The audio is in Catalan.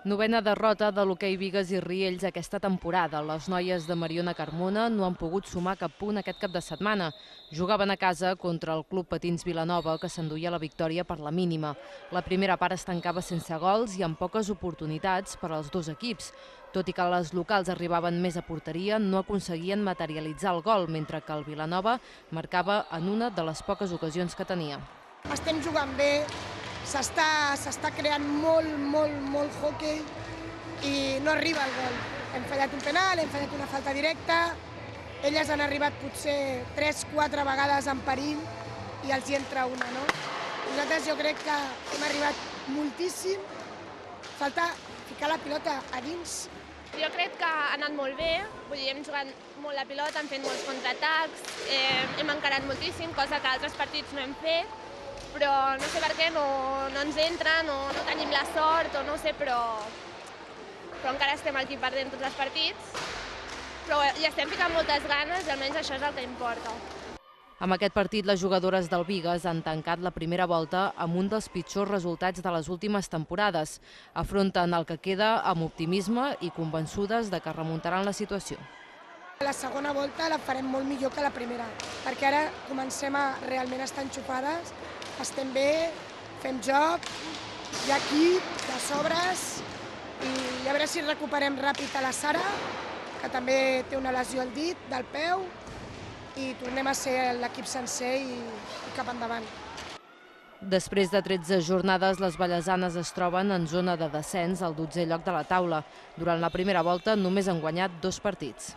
Novena derrota de l'hoquei Bigues i Riells aquesta temporada. Les noies de Mariona Carmona no han pogut sumar cap punt aquest cap de setmana. Jugaven a casa contra el Club Patins Vilanova, que s'enduia la victòria per la mínima. La primera part es tancava sense gols i amb poques oportunitats per als dos equips. Tot i que les locals arribaven més a porteria, no aconseguien materialitzar el gol, mentre que el Vilanova marcava en una de les poques ocasions que tenia. Estem jugant bé, s'està creant molt hoquei i no arriba el gol. Hem fallat un penal, hem fallat una falta directa, elles han arribat potser 3-4 vegades en perill i els hi entra una, no? Nosaltres jo crec que hem arribat moltíssim, falta ficar la pilota a dins. Jo crec que ha anat molt bé, vull dir, hem jugat molt la pilota, hem fet molts contraatacs, hem encarat moltíssim, cosa que altres partits no hem fet, però no sé per què no ens entra, no tenim la sort, o no sé, però encara estem aquí perdent tots els partits, però hi estem ficant moltes ganes i almenys això és el que importa. Amb aquest partit, les jugadores del Bigues han tancat la primera volta amb un dels pitjors resultats de les últimes temporades. Afronten el que queda amb optimisme i convençudes de que remuntaran la situació. La segona volta la farem molt millor que la primera, perquè ara comencem a realment estar enxufades, estem bé, fem joc, hi ha equip, hi ha sobres, i a veure si recuperem ràpid a la Sara, que també té una lesió al dit del peu, i tornem a ser l'equip sencer i cap endavant. Després de 13 jornades, les vallesanes es troben en zona de descens al 12è lloc de la taula. Durant la primera volta només han guanyat 2 partits.